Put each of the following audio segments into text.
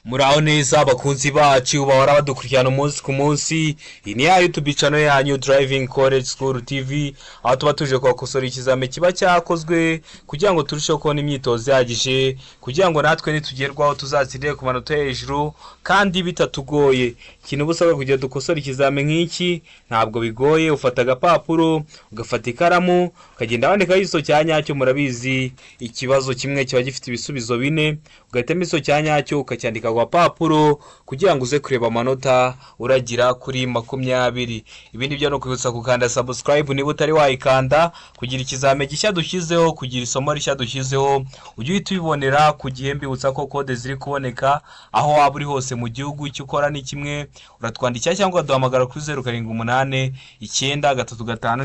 Muraho neza abakunzi bacu bahora badukurikirana umunsi ku munsi. Iyi ni ya YouTube channel yanyu Driving College School TV, aho tuba tuje kubakosora ikizame kiba cyakozwe kugira ngo turusheho kubona imyitozo yagije, kugira ngo natwe nitugerwaho tuzatsindire ku manota hejuru kandi bitatugoye. Ikintu busabwe kugira dukosora ikizame nk'iki ntabwo bigoye. Ufata agapapuro, ugafata ikaramu, ukagenda wandikaho igiso cya nyacyo. Murabizi ikibazo kimwe kiba gifite ibisubizo bine, ugahitamo igiso cya nyacyo ukacyandika ku gapapuro kugira ngo uze kureba amanota uragira kuri 20. Ibindi byo no kwibutsa gukanda subscribe niba utari wayikanda, kugira ikizame gishya dushyizeho, kugira isomo rishya dushyizeho ujye uhita ubibonera ku gihe. Mbibutsa ko code ziri kuboneka aho waba uri hose mu gihugu. Icyo ukora ni kimwe, uratwandikira cyangwa ukaduhamagara kuri 0789 935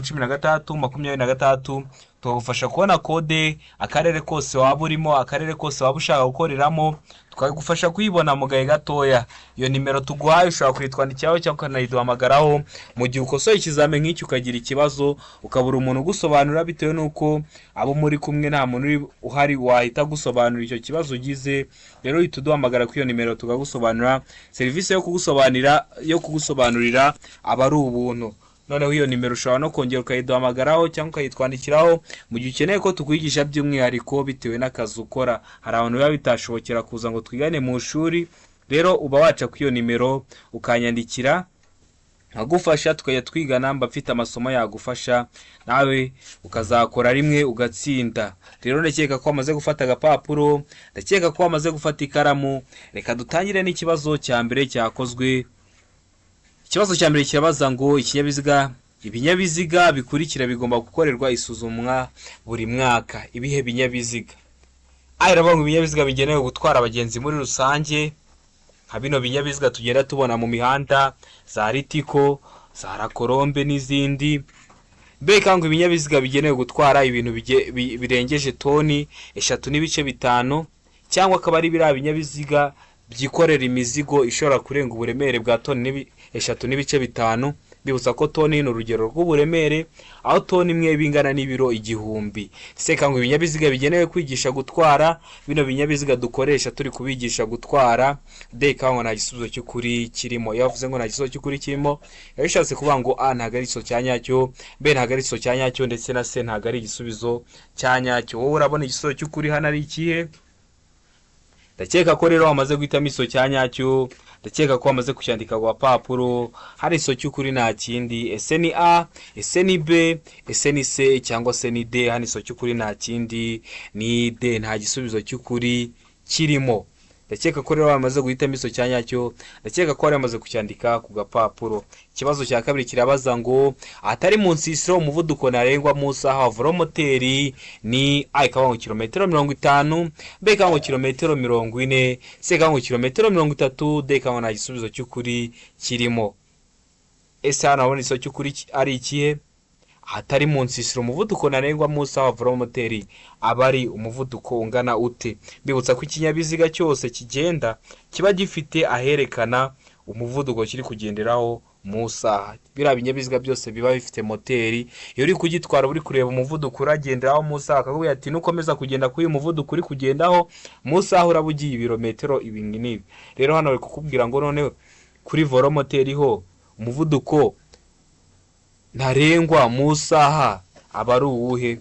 13 tugufasha kubona kode akarere kose waba urimo, akarere kose waba ushaka gukoreramo, tukagufasha kuyibona mu gahe gatoya. Iyo nimero tuguhaye ushobora kwitwandikiraho cyangwa ukanayiduhamagaraho mu gihe ukosoye ikizame nk'iki ukagira ikibazo ukabura umuntu ugusobanurira bitewe n'uko abo muri kumwe nta muntu uhari wahita gusobanurira icyo kibazo ugize. Rero uhita uduhamagara kuri iyo nimero tukagusobanurira. Serivisi yo kugusobanurira aba ari ubuntu. Noneho iyo nimero ushobora no kongera ukayiduhamagaraho cyangwa ukayitwandikiraho mu gihe ukeneye ko tukwigisha by'umwihariko bitewe n'akazi ukora. Hari abantu biba bitashobokera kuza ngo twigane mu ishuri, rero uba waca kuri iyo nimero ukanyandikira nkagufasha tukajya twigana. Mba mfite amasomo yagufasha nawe ukazakora rimwe ugatsinda. Rero ndakeka ko wamaze gufata agapapuro, ndakeka ko wamaze gufata ikaramu. Reka dutangire n'ikibazo cya mbere cyakozwe. Ikibazo cya mbere kirabaza ngo ibinyabiziga bikurikira bigomba gukorerwa isuzumwa buri mwaka. Ibihe binyabiziga? Iravuga ngo ibinyabiziga bigenewe gutwara abagenzi muri rusange, nka bino binyabiziga tugenda tubona mu mihanda, za Ritiko, za Rakorombe n'izindi. Mbega ngo ibinyabiziga bigenewe gutwara ibintu birengeje toni 3.5 cyangwa akaba ari biriya binyabiziga byikorera imizigo ishobora kurenga uburemere bwa toni 3.5. Bibutsa ko toni ni urugero rw'uburemere, aho toni imwe bingana n'ibiro 1000. Seka ngo ibinyabiziga bigenewe kwigisha gutwara, bino binyabiziga dukoresha turi kubigisha gutwara. Deka ngo nta gisubizo cy'ukuri kirimo. Yavuze ngo nta gisubizo cy'ukuri kirimo, yabishatse kuvuga ngo a ntago ari igiso cya nyacyo, b ntago ari igiso cya nyacyo, ndetse na c ntago ari igisubizo cya nyacyo. Wowe urabona igisubizo cy'ukuri hano ari ikihe? Ndakeka ko rero wamaze guhitamo igiso cya nyacyo. Ndakeka ko wamaze kucyandika ku gapapuro. Hari igiso cy'ukuri nta kindi. Ese ni a, ese ni b, ese ni c cyangwa se ni d? Hano igiso cy'ukuri nta kindi ni d, nta gisubizo cy'ukuri kirimo. Ndakeka ko rero wamaze guhitamo igiso cya nyacyo. Ndakeka ko wamaze kucyandika ku gapapuro. Ikibazo cya kabiri kirabaza ngo atari mu nsisiro umuvuduko ntarengwa mu saha wa velomoteri ni a ikavuga ngo kilometero 50, b ikavuga ngo kilometero 40, c ikavuga ngo kilometero 30, d ikavuga ngo nta gisubizo cy'ukuri kirimo. Ese hano urabona igiso cy'ukuri ari ikihe? Atari mu nsisiro umuvuduko ntarengwa mu saha wa velomoteri aba ari umuvuduko ungana ute? Bibutsa ko ikinyabiziga cyose kigenda kiba gifite aherekana umuvuduko kiri kugenderaho mu saha. Biriya binyabiziga byose biba bifite moteri. Iyo uri kugitwara uri kureba umuvuduko uragenderaho mu saha, akakubwira ati nukomeza kugenda kuri uyu muvuduko uri kugendaho mu saha uraba ugiye ibirometero ibi n'ibi. Rero hano bari kukubwira ngo none kuri velomoteri ho umuvuduko ntarengwa mu saha aba ari uwuhe?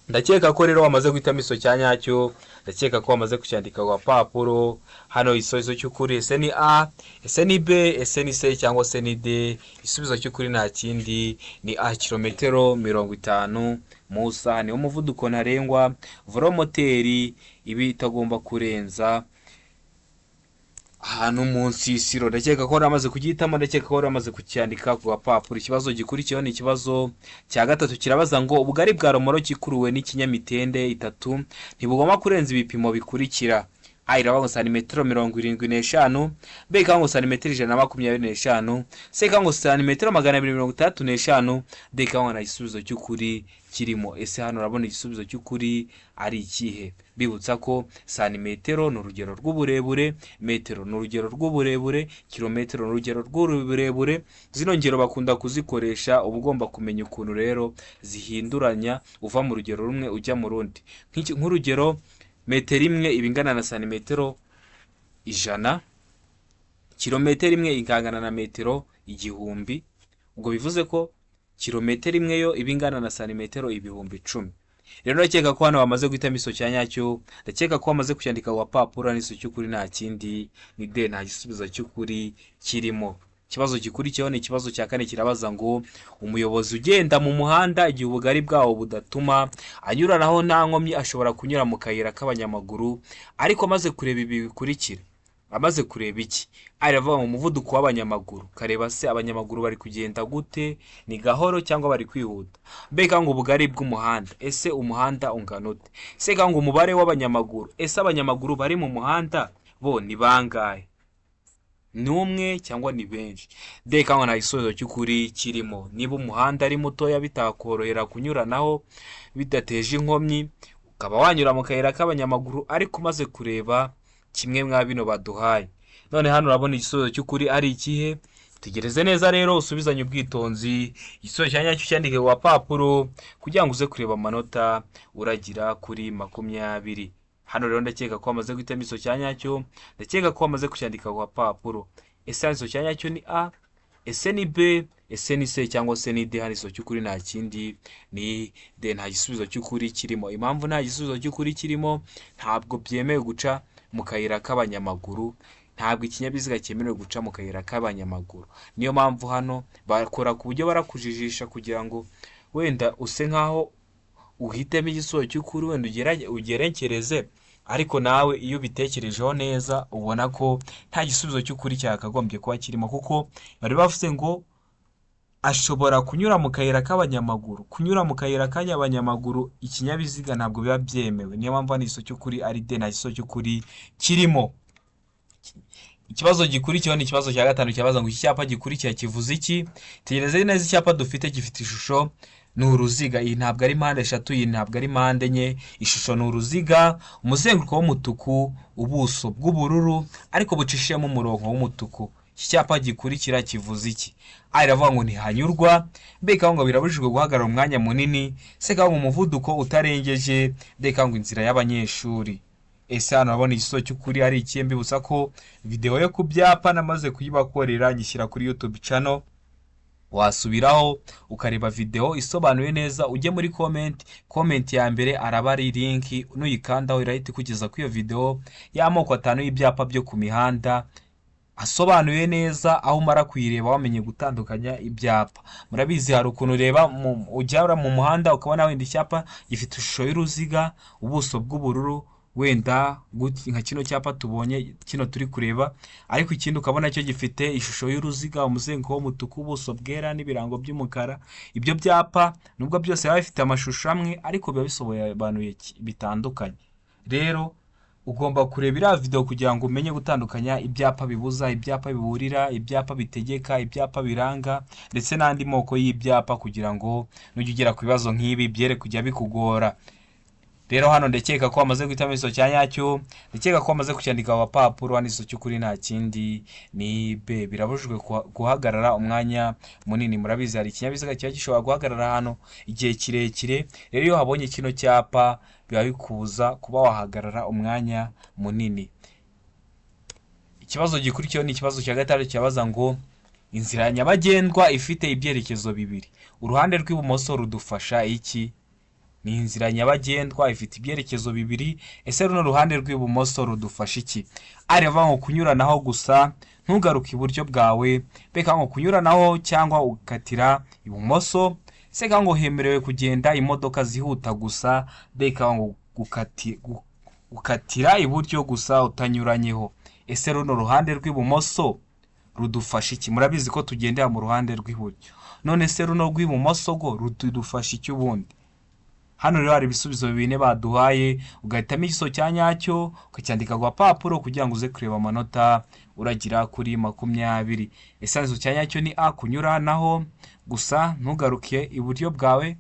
Ndakeka ko rero wamaze guhitamo igiso cya nyacyo. Ndakeka ko wamaze kucyandika ku gapapuro. Hano igiso cy'ukuri ese ni a, ese ni b, ese ni c cyangwa se ni d? Igisubizo cy'ukuri nta kindi ni a, kilometero 50 mu saha. Ni umuvuduko ntarengwa velomoteri iba itagomba kurenza ahantu mu nsisiro. Ndakeka ko waramaze kugihitamo, ndakeka ko waramaze kucyandika ku gapapuro. Ikibazo gikurikiyeho ni ikibazo cya gatatu kirabaza ngo ubugari bwa romoro gikuruwe n'ikinyamitende 3 ntibugomba kurenza ibipimo bikurikira. A iravuga ngo santimetero 75, b ikavuga ngo santimetero 125, c ikavuga ngo santimetero 235, d ikavuga ngo nta gisubizo cy'ukuri kirimo. Ese hano urabona igisubizo cy'ukuri ari ikihe? Bibutsa ko santimetero ni urugero rw'uburebure, metero ni urugero rw'uburebure, kilometero ni urugero rw'uburebure. Zino ngero bakunda kuzikoresha, uba ugomba kumenya ukuntu rero zihinduranya uva mu rugero rumwe ujya mu rundi. Nk'urugero metero imwe ibingana na santimetero ijana, kilometero imwe ikangana na metero igihumbi. Ubwo bivuze ko kilometero imwe yo iba ingana na santimetero ibihumbi 10. Rero ndakeka ko hano bamaze guhitamo iso cya nyacyo, ndakeka ko bamaze kucyandika ku papuro n'iso cy'ukuri nta kindi ni de, nta gisubizo cy'ukuri kirimo. Ikibazo gikurikiyeho ni ikibazo cya kane, kirabaza ngo umuyobozi ugenda mu muhanda igihe ubugari bwawo budatuma anyuranaho nta nkomyi ashobora kunyura mu kayira k'abanyamaguru, ariko amaze kureba ibi bikurikira. Amaze kureba iki? Aravuga mu muvuduko w'abanyamaguru, kareba se abanyamaguru bari kugenda gute, ni gahoro cyangwa bari kwihuta. Mbega ngo ubugari bw'umuhanda, ese umuhanda ungana ute? Se ngo umubare w'abanyamaguru, ese abanyamaguru bari mu muhanda bo ni bangahe? Ni umwe cyangwa ni benshi? Mbega ngo nta gisubizo cy'ukuri kirimo. Niba umuhanda ari mutoya bitakorohera kunyuranaho bidateje inkomyi, ukaba wanyura mu kayira k'abanyamaguru, ariko umaze kureba kimwe mwa bino baduhaye, none hano urabona igisubizo cy'ukuri ari ikihe? Tegereze neza rero usubizanye ubwitonzi, igisubizo cya nyacyo cyandike ku papuro kugira ngo uze kureba amanota uragira kuri 20. Hano rero ndakeka ko wamaze guhitamo iso cya nyacyo, ndakeka ko wamaze kucyandika ku papuro. Ese iso cya nyacyo ni A, ese ni B, ese ni C cyangwa se ni D? Hano iso cy'ukuri nta kindi ni D, nta gisubizo cy'ukuri kirimo. Impamvu nta gisubizo cy'ukuri kirimo, ntabwo byemewe guca mu kayira k'abanyamaguru, ntabwo ikinyabiziga cyemerewe guca mu kayira k'abanyamaguru. Niyo mpamvu hano bakora ku buryo barakujijisha kugira ngo wenda use nkaho uhitemo igisubizo cy'ukuri, wenda ugerekereze, ariko nawe iyo bitekerejeho neza ubona ko nta gisubizo cy'ukuri cyakagombye kuba kirimo, kuko bari bavuze ngo ashobora kunyura mu kayira k'abanyamaguru. Kunyura mu kayira k'abanyamaguru ikinyabiziga ntabwo biba byemewe. Niyo mpamvu hano iso cy'ukuri ari de, nta gisubizo cy'ukuri kirimo. Ikibazo gikurikiyeho ni ikibazo cya gatanu, cyabaza ngo iki cyapa gikurikira kivuze iki? Tegereze neza, icyapa dufite gifite ishusho ni uruziga. Iyi ntabwo ari mpande eshatu, iyi ntabwo ari mpande enye. Ishusho ni uruziga, umuzenguruko w'umutuku, ubuso bw'ubururu ariko bucishijemo umurongo w'umutuku. Iki cyapa gikurikira kivuze iki? Iravuga ngo ntihanyurwa. Mbega ngo birabujijwe guhagarara umwanya munini. Se ngo umuvuduko utarengeje. Mbega ngo inzira y'abanyeshuri. Ese hano urabona igisubizo cy'ukuri ari ikihe? Mbibutsa ko video yo ku byapa namaze kuyibakorera nyishyira kuri YouTube channel, wasubiraho ukareba video isobanuye neza. Ujye muri comment ya mbere araba ari link, nuyikandaho irahita kugeza ku iyo video y'amoko 5 y'ibyapa byo ku mihanda asobanuye neza, aho umara kuyireba wamenye gutandukanya ibyapa. Murabizi hari ukuntu ureba ujya mu muhanda ukabona wenda icyapa gifite ishusho y'uruziga, ubuso bw'ubururu, wenda nka kino cyapa tubonye kino turi kureba, ariko ikindi ukabona cyo gifite ishusho y'uruziga, umuzenguruko w'umutuku, ubuso bwera n'ibirango by'umukara. Ibyo byapa nubwo byose biba bifite amashusho amwe, ariko biba bisobanuye bitandukanye. Rero ugomba kureba iriya video kugira ngo umenye gutandukanya ibyapa bibuza, ibyapa biburira, ibyapa bitegeka, ibyapa biranga, ndetse n'andi moko y'ibyapa, kugira ngo nujya ugera ku bibazo nk'ibi byere kujya bikugora. Rero hano ndakeka ko wamaze guhitamo iso cya nyacyo, ndakeka ko wamaze kucyandika ku papuro. Hano iso cy'ukuri nta kindi ni B, birabujijwe guhagarara umwanya munini. Murabizi hari ikinyabiziga kiba gishobora guhagarara hano igihe kirekire, rero iyo habonye kino cyapa biba bikubuza kuba wahagarara umwanya munini. Ikibazo gikurikiyeho ni ikibazo cya gatatu, cyabaza ngo inzira nyabagendwa ifite ibyerekezo bibiri, uruhande rw'ibumoso rudufasha iki? Ni inzira nyabagendwa ifite ibyerekezo bibiri, ese runo ruhande rw'ibumoso rudufasha iki? Aravuga ngo kunyuranaho gusa, ntugaruke iburyo bwawe. Mbega ngo kunyuranaho cyangwa ukatira ibumoso. Se ngo hemerewe kugenda imodoka zihuta gusa. Mbega ngo gukatira iburyo gusa utanyuranyeho. Ese runo ruhande rw'ibumoso rudufasha iki? Murabizi ko tugendera mu ruhande rw'iburyo, none se runo rw'ibumoso go rudufasha iki ubundi? Hano rero hari ibisubizo bine baduhaye, ugahitamo igisubizo cya nyacyo ukacyandika ku papuro kugira ngo uze kureba amanota uragira kuri 20. Ese igisubizo cya nyacyo ni A, kunyuranaho gusa ntugaruke iburyo bwawe.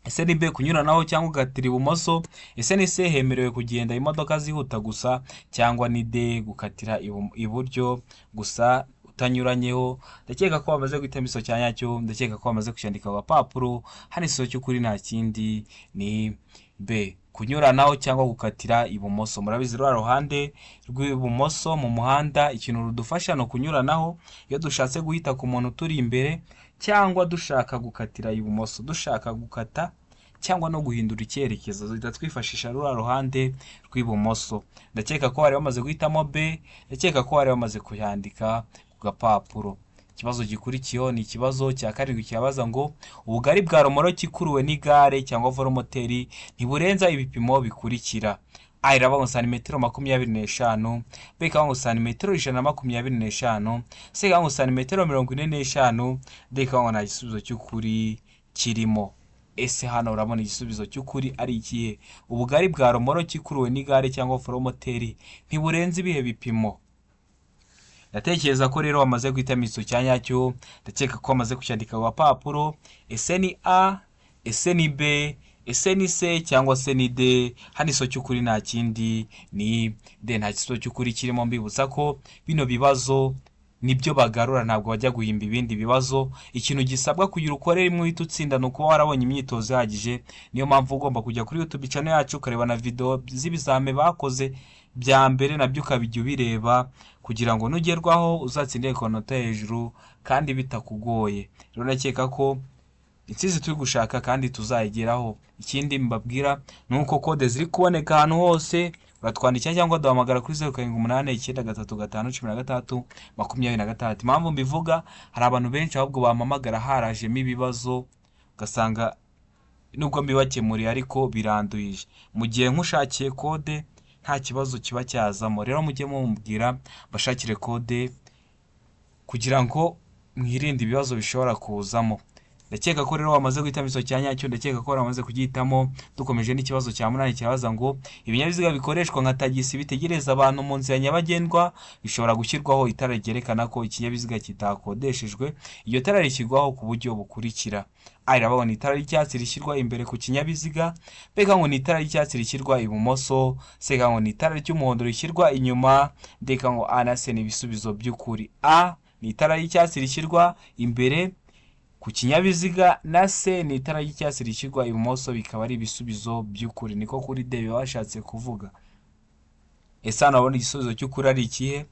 Ese ni B, kunyuranaho cyangwa ugatira ibumoso. Ese ni C, hemerewe kugenda imodoka zihuta gusa, cyangwa ni D, gukatira iburyo gusa utanyuranyeho. Ndakeka ko bamaze guhitamo iso cya nyacyo, ndakeka ko bamaze kucyandika ku papuro. Hano iso cy'ukuri nta kindi ni B. kunyuranaho cyangwa gukatira ibumoso. Murabizi rwa ruhande rw'ibumoso mu muhanda ikintu rudufasha no kunyuranaho iyo dushatse guhita ku muntu turi imbere cyangwa dushaka gukatira ibumoso, dushaka gukata cyangwa no guhindura icyerekezo duhita twifashisha rwa ruhande rw'ibumoso. Ndakeka ko bari bamaze guhitamo B, ndakeka ko bari bamaze kuyandika ku gapapuro. Ikibazo gikurikiyeho ni ikibazo cya karindwi kibaza ngo ubugari bwa romoroki ikuruwe n'igare cyangwa velomoteri ntiburenza ibipimo bikurikira. A iraba ngo santimetero 25, B ikaba ngo santimetero 125, C ikaba ngo santimetero 45, D ikaba ngo nta gisubizo cy'ukuri kirimo. Ese hano urabona igisubizo cy'ukuri ari ikihe? Ubugari bwa romoroki ikuruwe n'igare cyangwa velomoteri ntiburenza ibihe bipimo? Ndatekereza ko rero wamaze guhitamo igiso cya nyacyo, ndakeka ko wamaze kucyandika ku gapapuro. Ese ni A, ese ni B, ese ni C cyangwa se ni D? Hano iso cy'ukuri nta kindi ni D, nta gisubizo cy'ukuri kirimo. Mbibutsa ko bino bibazo nibyo bagarura, ntabwo bajya guhimba ibindi bibazo. Ikintu gisabwa kugira ukore rimwe uhita utsinda ni ukuba warabonye imyitozo ihagije. Niyo mpamvu ugomba kujya kuri YouTube channel yacu ukareba na video z'ibizame bakoze bya mbere, nabyo ukabijya ubireba kugira ngo nugerwaho uzatsindire konota hejuru kandi bitakugoye. Rero nakeka ko intsinzi turi gushaka kandi tuzayigeraho. Ikindi mbabwira ni uko kode ziri kuboneka ahantu hose, uratwandikira cyangwa duhamagara kuri 0789931626. Impamvu mbivuga, hari abantu benshi ahubwo bampamagara harajemo ibibazo ugasanga nubwo mbibakemuriye ariko biranduyije. Mu gihe nkushakiye kode nta kibazo kiba cyazamo. Rero mujye mumbwira bashakire kode kugira ngo mwirinde ibibazo bishobora kuzamo. Ndakeka ko rero wamaze guhitamo iso cya nyacyo, ndakeka ko wamaze kugihitamo. Dukomeje n'ikibazo cya 8 kibaza ngo ibinyabiziga bikoreshwa nka tagisi bitegereza abantu mu nzira nyabagendwa bishobora gushyirwaho itara ryerekana ko ikinyabiziga kitakodeshejwe. Iyo tara rishyirwaho ku buryo bukurikira. A irabona itara ry'icyatsi rishyirwa imbere ku kinyabiziga, B ngo ni itara ry'icyatsi rishyirwa ibumoso, C ngo ni itara ry'umuhondo rishyirwa inyuma, D ngo A na C ni ibisubizo by'ukuri. A ni itara ry'icyatsi rishyirwa imbere ku kinyabiziga na C ni itara ry'icyatsi rishyirwa ibumoso, bikaba ari ibisubizo by'ukuri. Niko kuri D bashatse kuvuga. Ese hano urabona igisubizo cy'ukuri ari ikihe?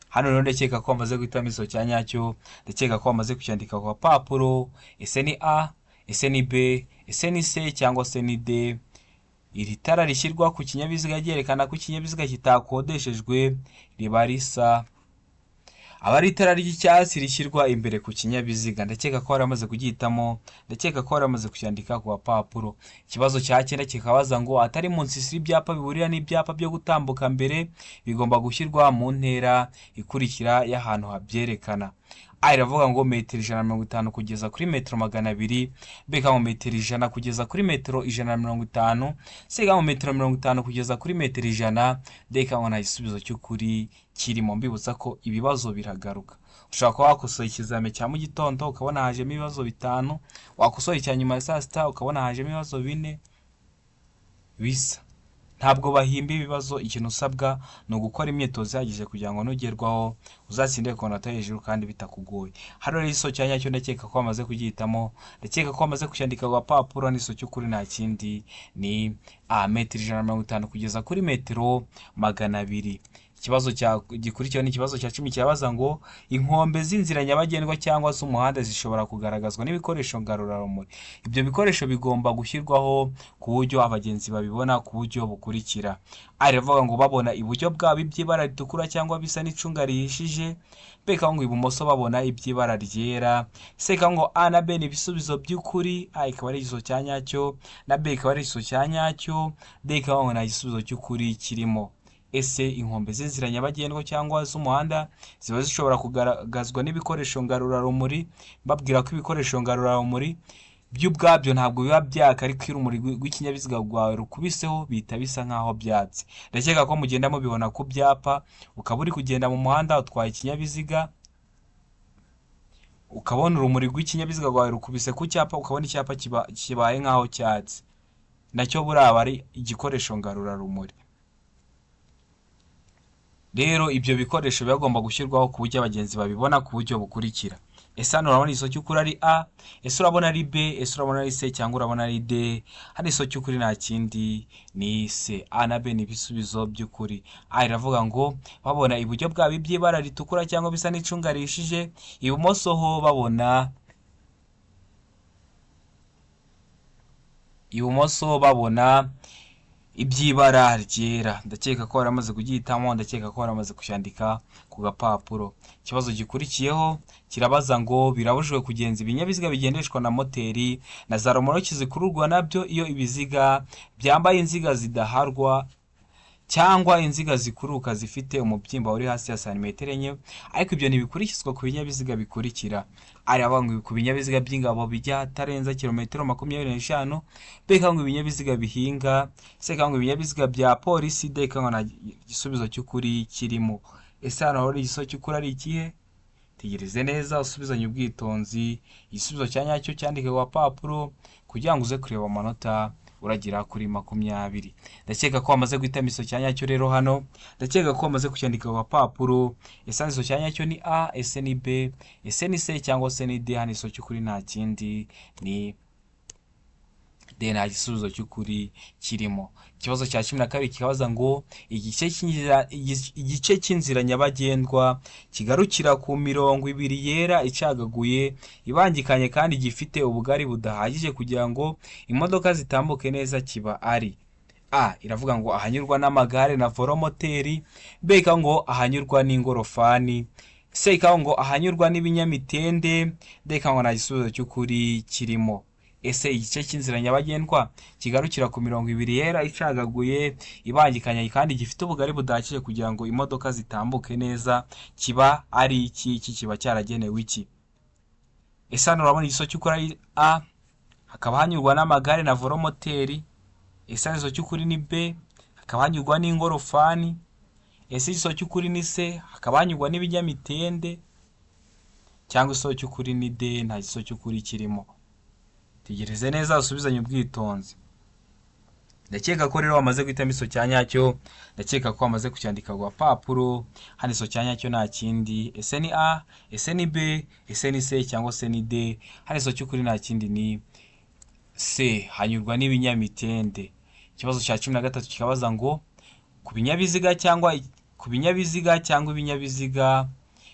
Hano rero ndakeka ko wamaze guhitamo iso cya nyacyo, ndakeka ko wamaze kucyandika ku gapapuro. Ese ni A, ese ni B, ese ni C cyangwa se ni D? Iri tara rishyirwa ku kinyabiziga ryerekana ko ikinyabiziga kitakodeshejwe riba risa. Aba ari itara ry'icyatsi rishyirwa imbere ku kinyabiziga. Ndakeka ko waramaze kugihitamo, ndakeka ko waramaze kucyandika ku gapapuro. Ikibazo cya 9 kikabaza ngo atari mu nsisiro ibyapa biburira n'ibyapa byo gutambuka mbere bigomba gushyirwa mu ntera ikurikira y'ahantu habyerekana. A iravuga ngo metero 150 kugeza kuri metero 200, B ngo metero 100 kugeza kuri metero 150, C ngo metero 50 kugeza kuri metero 100, D ngo nta gisubizo cy'ukuri kirimo. Mbibutsa ko ibibazo biragaruka. Ushobora kuba wakosoye ikizame cya mu gitondo ukabona hajemo ibibazo 5, wakosoye icya nyuma ya saa sita ukabona hajemo ibibazo 4 bisa. Ntabwo bahimba ibibazo, ikintu usabwa ni ugukora imyitozo ihagije kugira ngo nugerwaho uzatsindire konota hejuru kandi bitakugoye. Hano rero iso cya nyacyo ndakeka ko wamaze kugihitamo, ndakeka ko wamaze kucyandika ku gapapuro. N'iso cy'ukuri nta kindi ni A, metero 150 kugeza kuri metero 200. Ikibazo gikurikiyeho ni ikibazo cya 10 cyabaza ngo inkombe z'inzira nyabagendwa cyangwa se umuhanda zishobora kugaragazwa n'ibikoresho ngarurarumuri. Ibyo bikoresho bigomba gushyirwaho ku buryo abagenzi babibona ku buryo bukurikira. A iravuga ngo babona iburyo bwabo iby'ibara ritukura cyangwa bisa n'icunga rihishije, B ngo ibumoso babona iby'ibara ryera, C ngo A na B ni ibisubizo by'ukuri. A ikaba ari igiso cya nyacyo na B ikaba ari igiso cya nyacyo, D ngo nta gisubizo cy'ukuri kirimo. Ese inkombe z'inzira nyabagendwa cyangwa z'umuhanda ziba zishobora kugaragazwa n'ibikoresho ngarurarumuri? Babwira ko ibikoresho ngarurarumuri by'ubwabyo ntabwo biba byaka, ariko iyo urumuri rw'ikinyabiziga rwawe rukubiseho bihita bisa nkaho byatse. Ndakeka ko mugenda mubibona ku byapa, ukaba uri kugenda mu muhanda utwaye ikinyabiziga ukabona urumuri rw'ikinyabiziga rwawe rukubise ku cyapa, ukabona icyapa kibaye nkaho cyatse, nacyo buraba ari igikoresho ngarurarumuri. Rero ibyo bikoresho bigomba gushyirwaho ku buryo abagenzi babibona ku buryo bukurikira. ese hano urabona igiso cy'ukuri ari A, ese urabona ari B, ese urabona ari C cyangwa urabona ari D? Hano igiso cy'ukuri nta kindi ni C. A na B ni ibisubizo by'ukuri. A iravuga ngo babona iburyo bwabo iby'ibara ritukura cyangwa bisa n'icunga rihishije, ibumoso ho babona iby'ibara ryera. Ndakeka ko waramaze kugihitamo, ndakeka ko waramaze kucyandika ku gapapuro. Ikibazo gikurikiyeho kirabaza ngo birabujijwe kugenza ibinyabiziga bigendeshwa na moteri na za romoroki zikururwa nabyo iyo ibiziga byambaye inziga zidaharwa cyangwa inziga zikururuka zifite umubyimba uri hasi ya santimetero enye, ariko ibyo ntibikurikizwa ku binyabiziga bikurikira. Aravuga ngo ku binyabiziga by'ingabo bijya hatarenza kilometero 25, B ngo ibinyabiziga bihinga, C ngo ibinyabiziga bya polisi, D ngo nta gisubizo cy'ukuri kirimo. Ese hano hari igiso cy'ukuri ari ikihe? Tegereze neza usubizanye ubwitonzi, igisubizo cya nyacyo cyandike ku gapapuro kugira ngo uze kureba amanota uragira kuri 20. Ndakeka ko wamaze guhitamo igiso cya nyacyo rero hano, ndakeka ko wamaze kucyandika ku gapapuro. Ese igiso cya nyacyo ni A, ese ni B, ese ni C cyangwa se ni D? Hano igiso cy'ukuri nta kindi ni D, nta gisubizo cy'ukuri kirimo. Ikibazo cya 12 kikabaza ngo igice cy'inzira nyabagendwa kigarukira ku mirongo ibiri yera icagaguye ibangikanye kandi gifite ubugari budahagije kugira ngo imodoka zitambuke neza kiba ari A. Iravuga ngo ahanyurwa n'amagare na volomoteri, B ngo ahanyurwa n'ingorofani, C ngo ahanyurwa n'ibinyamitende, D ngo nta gisubizo cy'ukuri kirimo. Ese igice cy'inzira nyabagendwa kigarukira ku mirongo ibiri yera icagaguye ibangikanye kandi gifite ubugari budahagije kugira ngo imodoka zitambuke neza kiba ari iki? Iki kiba cyaragenewe iki? Ese hano urabona igiso cy'ukuri ari A, hakaba hanyurwa n'amagare na volomoteri. Ese igiso cy'ukuri ni B, hakaba hanyurwa n'ingorofani. Ese igiso cy'ukuri ni C, hakaba hanyurwa n'ibinyamitende, cyangwa igiso cy'ukuri ni D, nta giso cy'ukuri kirimo? Tegereze neza usubizanye ubwitonzi. Ndakeka ko rero wamaze guhitamo igiso cya nyacyo, ndakeka ko wamaze kucyandika ku gapapuro. Hano igiso cya nyacyo nta kindi, ese ni A, ese ni B, ese ni C cyangwa se ni D? Hano igiso cy'ukuri nta kindi ni C, hanyurwa n'ibinyamitende. Ikibazo cya 13 kikabaza ngo ku binyabiziga cyangwa ibinyabiziga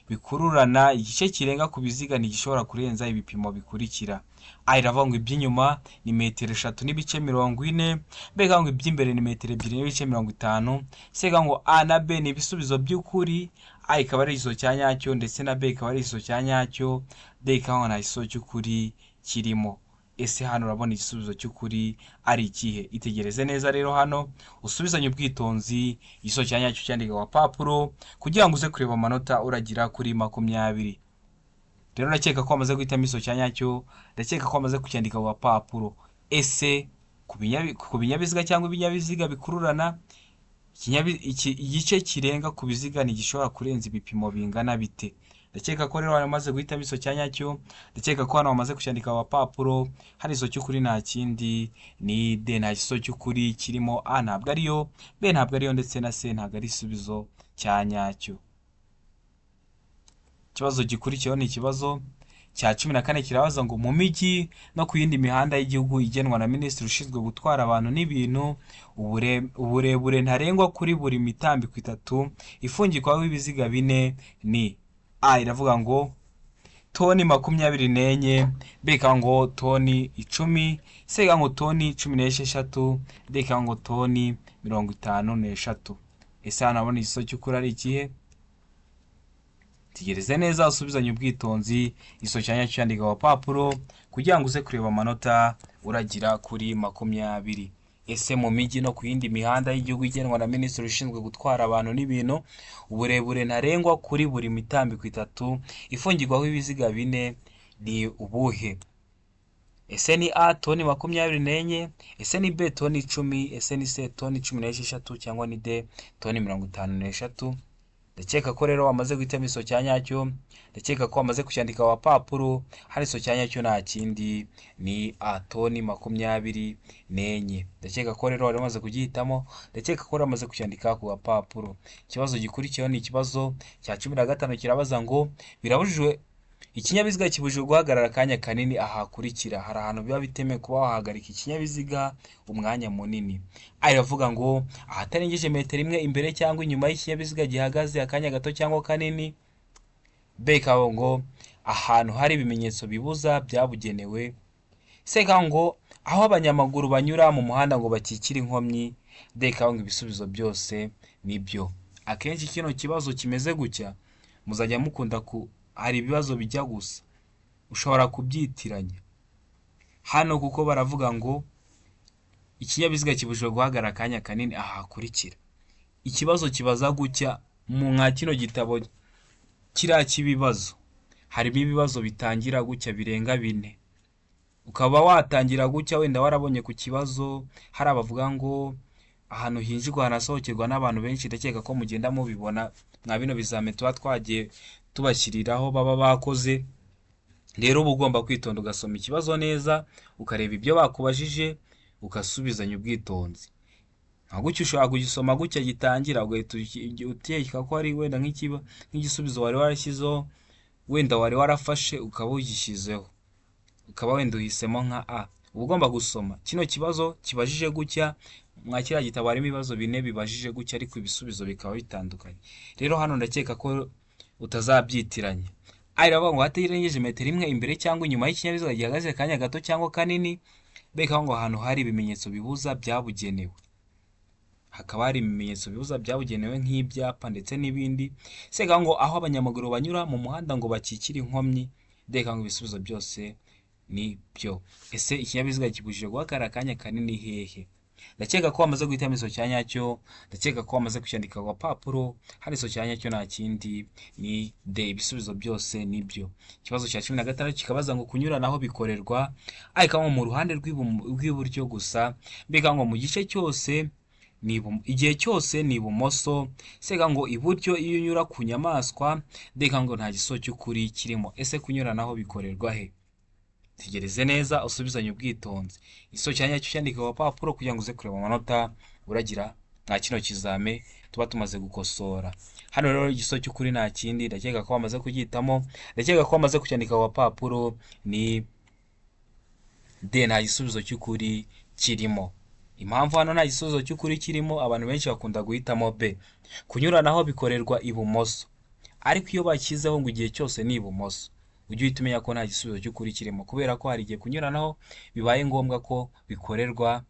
bikururana igice kirenga ku biziga ntigishobora kurenza ibipimo bikurikira. A. Iravuga ngo iby'inyuma ni metero 3 n'ibice 40, B ngo iby'imbere ni metero 2 n'ibice 50, C ngo A na B ni ibisubizo by'ukuri. A ikaba ari igiso cya nyacyo ndetse na B ikaba ari igiso cya nyacyo, D ngo nta giso cy'ukuri kirimo. Ese hano urabona igisubizo cy'ukuri ari ikihe? Itegereze neza rero hano usubizanye ubwitonzi, igiso cya nyacyo cyandika ku gapapuro kugira ngo uze kureba amanota uragira kuri 20. Rero ndakeka ko wamaze guhitamo igiso cya nyacyo, ndakeka ko wamaze kucyandika ku gapapuro. Ese ku binyabiziga cyangwa ibinyabiziga bikururana igice kirenga ku biziga ntigishobora kurenza ibipimo bingana bite? Ndakeka ko rero wamaze guhitamo igiso cya nyacyo, ndakeka ko hano wamaze kucyandika ku gapapuro. Hano igiso cy'ukuri nta kindi ni D, nta giso cy'ukuri kirimo. A ntabwo ariyo, B ntabwo ariyo, ndetse na C ntabwo ari igisubizo cya nyacyo. Ikibazo gikurikiyeho ni ikibazo cya 14 kirabaza ngo mu mijyi no ku yindi mihanda y'igihugu igenwa na minisitiri ushinzwe gutwara abantu n'ibintu, uburebure ntarengwa kuri buri mitambiko 3 ifungirwaho ibiziga 4 ni A. Iravuga ngo toni 24, B ngo toni 10, C ngo toni 16, D ngo toni 53. Ese hano abona igiso cy'ukuri ari ikihe? Tegereze neza usubizanye ubwitonzi, igiso cya nyacyo cyandika ku gapapuro kugira ngo uze kureba amanota uragira kuri 20. Ese mu mijyi no ku yindi mihanda y'igihugu igenwa na minisitiri ushinzwe gutwara abantu n'ibintu, uburebure ntarengwa kuri buri mitambiko 3 ifungirwaho ibiziga 4 ni ubuhe? Ese ni A toni 24, ese ni B toni 10, ese ni C toni 16 cyangwa ni D toni 53? Ndakeka ko rero wamaze guhitamo igiso cya nyacyo, ndakeka ko wamaze kucyandika ku gapapuro. Hano igiso cya nyacyo nta kindi ni A toni 24. Ndakeka ko rero wari wamaze kugihitamo, ndakeka ko wamaze kucyandika ku gapapuro. Ikibazo gikurikiyeho ni ikibazo cya 15 kirabaza ngo Ikinyabiziga kibujijwe guhagarara akanya kanini ahakurikira. Hari ahantu biba bitemewe kuba wahagarika ikinyabiziga umwanya munini. Iravuga ngo ahatarengeje metero imwe imbere cyangwa inyuma y'ikinyabiziga gihagaze akanya gato cyangwa kanini. B ikavuga ngo ahantu hari ibimenyetso bibuza byabugenewe. C ikavuga ngo aho abanyamaguru banyura mu muhanda ngo bakikire inkomyi. D ikavuga ngo ibisubizo byose nibyo. Akenshi kino kibazo kimeze gutya muzajya mukunda hari ibibazo bijya gusa ushobora kubyitiranya hano kuko baravuga ngo ikinyabiziga kibujijwe guhagarara akanya kanini ahakurikira. Ikibazo kibaza gutya mu nka kino gitabo kiriya cy'ibibazo harimo ibibazo bitangira gutya birenga 4. Ukaba watangira gutya wenda warabonye ku kibazo hari abavuga ngo ahantu hinjirwa hanasohokerwa n'abantu benshi. Ndakeka ko mugenda mubibona mwa bino bizame tuba twagiye tubashyiriraho baba bakoze. Rero uba ugomba kwitonda ugasoma ikibazo neza ukareba ibyo bakubajije ugasubizanya ubwitonzi. Nka gutya ushobora kugisoma gutya gitangira ugahita utekeka ko ari wenda nk'igisubizo wari warashyizeho wenda wari warafashe ukaba ugishyizeho ukaba wenda uhisemo nka A. Uba ugomba gusoma kino kibazo kibajije gutya mwa kiriya gitabo harimo ibibazo 4 bibajije gutya ariko ibisubizo bikaba bitandukanye. Rero hano ndakeka ko utazabyitiranya. Iravuga ngo hatarengeje metero imwe imbere cyangwa inyuma y'ikinyabiziga gihagaze akanya gato cyangwa kanini. B ikavuga ngo ahantu hari ibimenyetso bibuza byabugenewe. Hakaba hari ibimenyetso bibuza byabugenewe nk'ibyapa ndetse n'ibindi. C ikavuga ngo aho abanyamaguru banyura mu muhanda ngo bakikire inkomyi. D ikavuga ngo ibisubizo byose ni byo. Ese ikinyabiziga kibujije guhagarara akanya kanini hehe? Ndakeka ko wamaze guhitamo iso cya nyacyo. Ndakeka ko wamaze kucyandika ku papuro. Hari iso cya nyacyo nta kindi ni D. Ibisubizo byose nibyo. Ikibazo cya 16 kikabaza ngo kunyuranaho bikorerwa. Ariko mu ruhande rw'iburyo gusa. Mbega ngo mu gice cyose igihe cyose ni ibumoso. Sega ngo iburyo iyo unyura ku nyamaswa. Ndeka ngo nta giso cy'ukuri kirimo. Ese kunyuranaho bikorerwa he? Tegereze neza usubizanye ubwitonzi. Iso cyanya cyo cyandika ku papuro kugira ngo uze kureba amanota uragira nta kino kizame tuba tumaze gukosora. Hano rero igiso cy'ukuri nta kindi. Ndakeka ko wamaze kugitamo. Ndakeka ko wamaze kucyandika ku papuro ni D. Nta gisubizo cy'ukuri kirimo. Impamvu hano nta gisubizo cy'ukuri kirimo abantu benshi bakunda guhitamo B. Kunyuranaho bikorerwa ibumoso. Ariko iyo bakizeho ngo igihe cyose ni ibumoso ujye uhita umenya ko nta gisubizo cy'ukuri kirimo kubera ko hari igihe kunyuranaho bibaye ngombwa ko bikorerwa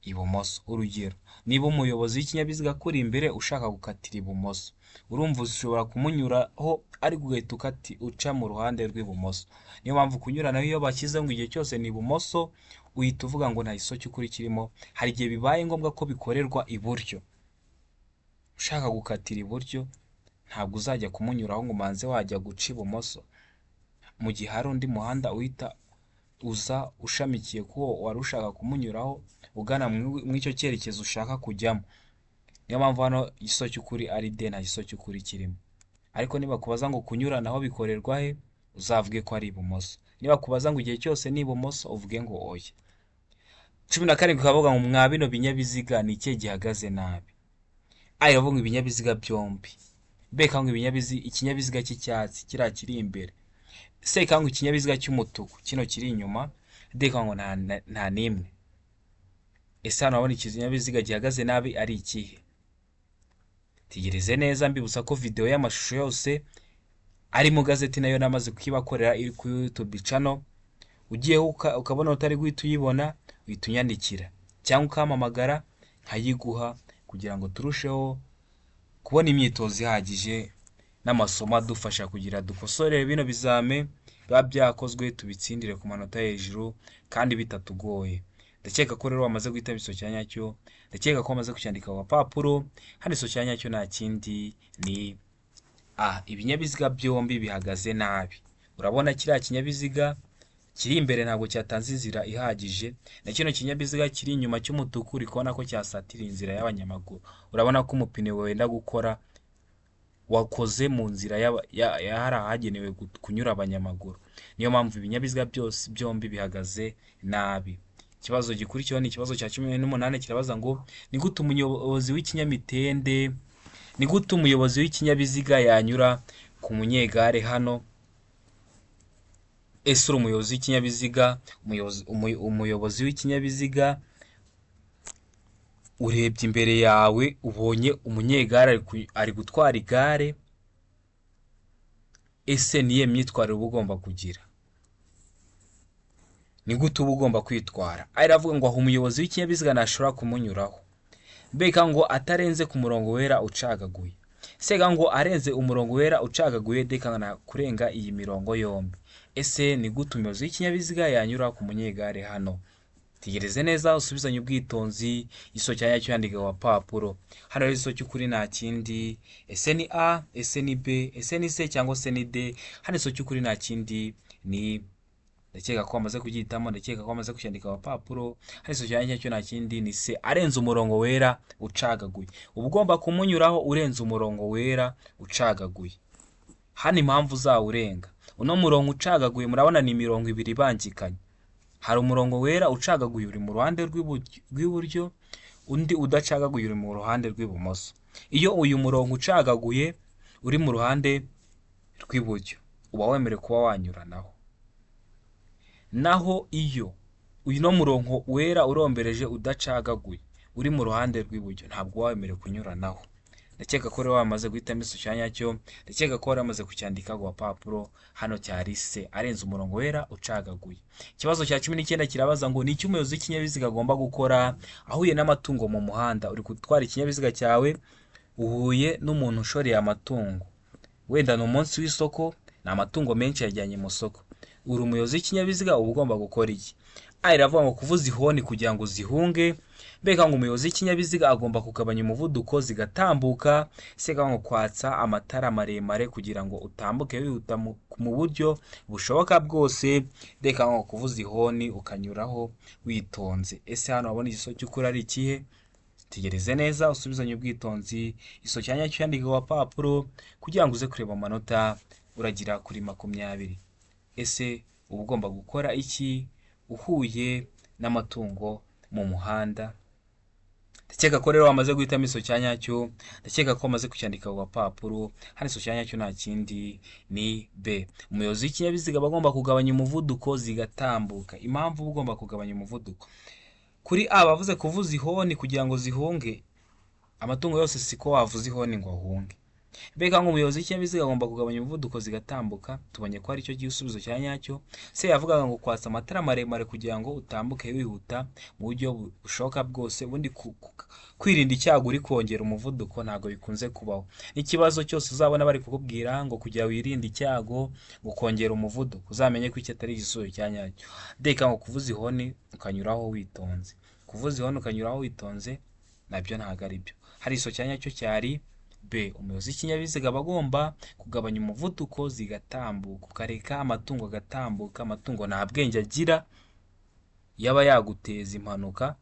ibumoso. Urugero niba umuyobozi w'ikinyabiziga kuri imbere ushaka gukatira ibumoso urumva ushobora kumunyuraho ariko ugahita uca mu ruhande rw'ibumoso. Niyo mpamvu kunyuranaho iyo bakizeho ngo igihe cyose ni ibumoso uhita uvuga ngo nta gisubizo cy'ukuri kirimo. Hari igihe bibaye ngombwa ko bikorerwa iburyo. Ushaka gukatira iburyo ntabwo uzajya kumunyuraho ngo manze wajya guca ibumoso mu gihe hari undi muhanda uhita uza ushamikiye kuwo wari ushaka kumunyuraho ugana mu icyo cyerekezo ushaka kujyamo. Niyo mpamvu hano igiso cy'ukuri ari D. Nta giso cy'ukuri kirimo. Ariko niba kubaza ngo kunyuranaho bikorerwa he uzavuge ko ari ibumoso. Niba kubaza ngo igihe cyose ni ibumoso uvuge ngo oya. 17 kavuga ngo mwa bino binyabiziga ni ikihe gihagaze nabi. Iravuga ngo ibinyabiziga byombi. B ikavuga ngo ikinyabiziga cy'icyatsi kiri imbere. C ikavuga ngo ikinyabiziga cy'umutuku kino kiri inyuma. D ikavuga ngo nta nimwe. Ese hano urabona ikinyabiziga gihagaze nabi ari ikihe? Tegereze neza mbibutsa ko video y'amashusho yose ari mu gazeti nayo namaze kukibakorera iri ku YouTube channel. Ugiye ukabona utari guhita uyibona uhita unyandikira cyangwa ukampamagara nkayiguha kugira ngo turusheho kubona imyitozo ihagije n'amasomo adufasha kugira dukosore bino bizame biba byakozwe tubitsindire ku manota hejuru kandi bitatugoye. Ndakeka ko rero wamaze guhita biso cyanya cyo. Ndakeka ko wamaze kucyandika ku papuro. Hano iso cyanya cyo nta kindi ni A. Ibinyabiziga byombi bihagaze nabi. Urabona kiriya kinyabiziga kiri imbere ntabwo cyatanze inzira ihagije na kino kinyabiziga kiri inyuma cy'umutuku urikona ko cyasatira inzira y'abanyamaguru. Urabona ko umupine wenda gukora wakoze mu nzira hari ahagenewe kunyura abanyamaguru. Niyo mpamvu ibinyabiziga byose byombi bihagaze nabi. Ikibazo gikurikiyeho ni ikibazo cya 18 kirabaza ngo ni gute umuyobozi w'ikinyamitende ni gute umuyobozi w'ikinyabiziga yanyura ku munyegare hano. ese uri umuyobozi w'ikinyabiziga, umuyobozi w'ikinyabiziga urebye imbere yawe ubonye umunyegare ari gutwara igare, ese niye myitwarire uba ugomba kugira? ni gute uba ugomba kwitwara? aravuga ngo aho umuyobozi w'ikinyabiziga ntashobora kumunyuraho, mbega ngo atarenze ku murongo wera ucagaguye, sega ngo arenze umurongo wera ucagaguye dekana kurenga iyi mirongo yombi. Ese ni gute umuyobozi w'ikinyabiziga yanyura ku munyegare hano? Tegereze neza usubizanye ubwitonzi, iso cyanya cyo yandika wa papuro. Hano rero iso cy'ukuri nta kindi, ese ni A, ese ni B, ese ni C cyangwa se ni D. Hano iso cy'ukuri nta kindi ni, ndakeka ko amaze kugitamo, ndakeka ko amaze kucyandika wa papuro. Hano iso cyanya cyo nta kindi ni C, arenze umurongo wera ucagaguye. Uba ugomba kumunyuraho urenze umurongo wera ucagaguye. Hano impamvu zawurenga, uno murongo ucagaguye murabona ni mirongo ibiri bangikanye. Hari umurongo wera ucagaguye uri mu ruhande rw'iburyo, undi udacagaguye uri mu ruhande rw'ibumoso. Iyo uyu murongo ucagaguye uri mu ruhande rw'iburyo uba wemerewe kuba wanyuranaho, naho iyo uyu no murongo wera urombereje udacagaguye uri mu ruhande rw'iburyo ntabwo wemerewe kunyuranaho. Ndakeka ko rero wamaze guhitamo iso cyanya cyo, ndakeka ko wamaze kucyandika ku papuro. Hano cyari C, arenze umurongo wera ucagaguye. Ikibazo cya 19 kirabaza ngo ni iki umuyobozi w'ikinyabiziga agomba gukora ahuye n'amatungo mu muhanda. Uri gutwara ikinyabiziga cyawe, uhuye n'umuntu ushoreye amatungo, wenda ni umunsi w'isoko, ni amatungo menshi yajyanye mu soko. Uri umuyobozi w'ikinyabiziga uba ugomba gukora iki? Iravuga ngo kuvuza ihoni kugira ngo zihunge, mbega ngo umuyobozi w'ikinyabiziga agomba kugabanya umuvuduko zigatambuka, sega ngo kwatsa amatara maremare kugira ngo utambuke wihuta mu buryo bushoboka bwose, mbega ngo kuvuza ihoni ukanyuraho witonze. Ese hano wabona igiso cy'ukuri ari ikihe? Tegereze neza usubizanye ubwitonzi, iso cyanya cyandika wa papuro kugira ngo uze kureba amanota uragira kuri 20. Ese uba ugomba gukora iki uhuye n'amatungo mu muhanda? Ndakeka ko rero wamaze guhitamo iso cyanya cyo, ndakeka ko wamaze kucyandika ku papuro. Hano iso cyanya cyo nta kindi ni B, umuyobozi w'ikinyabiziga bagomba kugabanya umuvuduko zigatambuka. Impamvu ugomba kugabanya umuvuduko, kuri A bavuze kuvuza ihoni kugira ngo zihunge, amatungo yose siko wavuza ihoni ngo ahunge. Mbega ngo umuyobozi w'ikinyabiziga agomba kugabanya umuvuduko zigatambuka, tubonye ko ari cyo gisubizo cya nyacyo. Se yavugaga ngo kwatsa amatara maremare kugira ngo utambuke wihuta mu buryo bushoboka bwose, ubundi kwirinda icyago uri kongera umuvuduko ntago bikunze kubaho. N'ikibazo cyose uzabona bari kukubwira ngo kugira wirinde icyago ngo kongera umuvuduko, uzamenye ko icyo atari igisubizo cya nyacyo. Ndeka ngo kuvuza ihoni ukanyuraho witonze, kuvuza ihoni ukanyuraho witonze nabyo ntago ari byo. Hari iso cya nyacyo cyari B, umuyobozi w'ikinyabiziga bagomba kugabanya umuvuduko zigatambuka, ukareka amatungo agatambuka. Amatungo nta bwenge agira, yaba yaguteza impanuka,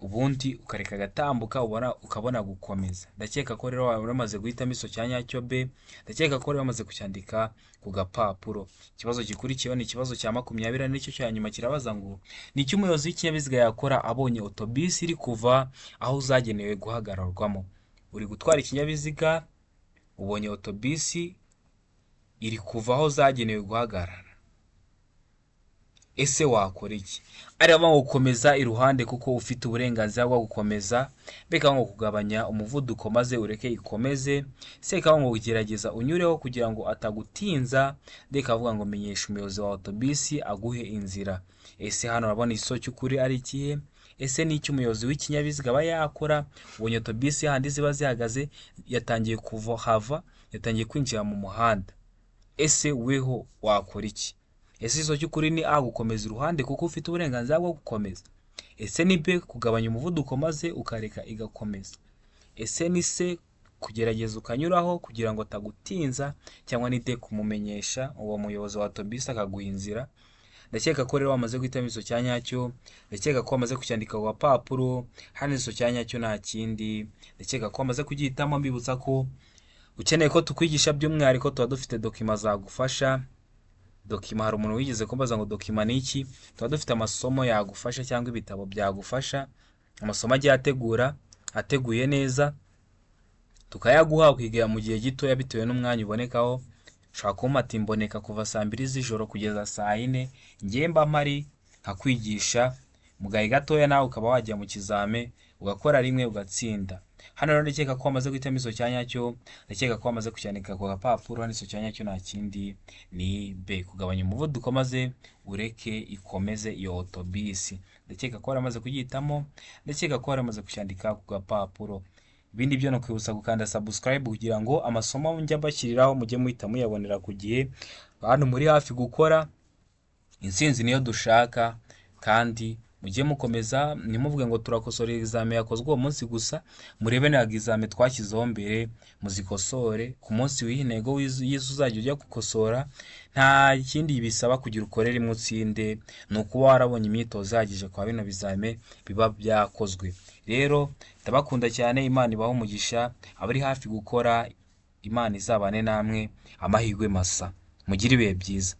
ubundi ukareka agatambuka ukabona gukomeza. Ndakeka ko rero wamaze guhitamo iso cyanya cyo B, ndakeka ko rero wamaze kucyandika ku gapapuro. Ikibazo gikurikiyeho ni ikibazo cya 20 nicyo cya nyuma kirabaza ngo ni iki umuyobozi w'ikinyabiziga yakora abonye autobus iri kuva aho zagenewe guhagararwamo. Uri gutwara ikinyabiziga ubonye autobus iri kuva aho zagenewe guhagarara, ese wakora iki? Araba ngo gukomeza iruhande kuko ufite uburenganzira bwo gukomeza, beka ngo kugabanya umuvuduko maze ureke ikomeze, seka ngo ugerageza unyureho kugira ngo atagutinza, ndeka avuga ngo menyesha umuyobozi wa autobus aguhe inzira. Ese hano urabona iso cy'ukuri ari ikihe? Ese ni iki umuyobozi w'ikinyabiziga aba yakora ubonye autobus handi ziba zihagaze yatangiye hava, yatangiye kwinjira mu muhanda? Ese weho wakora iki? Ese iso cy'ukuri ni A, gukomeza iruhande kuko ufite uburenganzira bwo gukomeza. Ese ni B, kugabanya umuvuduko maze ukareka igakomeza. Ese ni C, kugerageza ukanyuraho kugira ngo atagutinza, cyangwa ni D, kumumenyesha uwo muyobozi wa autobus akaguha inzira. Ndakeka ko rero wamaze guhitamo iso cyanya cyo, ndakeka ko wamaze kucyandika ku papuro. Hano iso cyanya cyo nta kindi, ndakeka ko wamaze kugihitamo. Mbibutsa ko ukeneye ko tukwigisha by'umwihariko tuba dufite dokima zagufasha. Dokima, hari umuntu wigeze kumbaza ngo dokima ni iki? Tuba dufite amasomo yagufasha cyangwa ibitabo byagufasha, amasomo agiye ateguye neza, tukayaguha ukigira mu gihe gito bitewe n'umwanya ubonekaho. ushobora kumpa ati mboneka kuva saa 2 z'ijoro kugeza saa 4, njye mba mpari nkakwigisha mu gahe gatoya, nawe ukaba wajya mu kizame ugakora rimwe ugatsinda. Hano rero ndakeka ko wamaze guhitamo iso cya nyacyo, ndakeka ko wamaze kucyandika ku gapapuro. Hano iso cya nyacyo nta kindi ni B, kugabanya umuvuduko maze ureke ikomeze iyo autobisi. Ndakeka ko waramaze kugihitamo, ndakeka ko waramaze kucyandika ku gapapuro. Ibindi byo no kwibutsa gukanda subscribe kugira ngo amasomo njya mbashyiriraho mujye muhita muyabonera ku gihe. Hano muri hafi gukora, intsinzi niyo dushaka, kandi mujye mukomeza ntimuvuge ngo turakosora examen yakozwe uwo munsi gusa. Murebe na examen twashyizeho mbere muzikosore ku munsi w'intego y'izo uzajya ujya gukosora. Nta kindi bisaba kugira ukorere imwe utsinde, ni ukuba warabonye imyitozo ihagije kwa bino bizame biba byakozwe. Rero ndabakunda cyane, Imana ibaho umugisha. Abari hafi gukora, Imana izabane namwe, amahirwe masa, mugire ibihe byiza.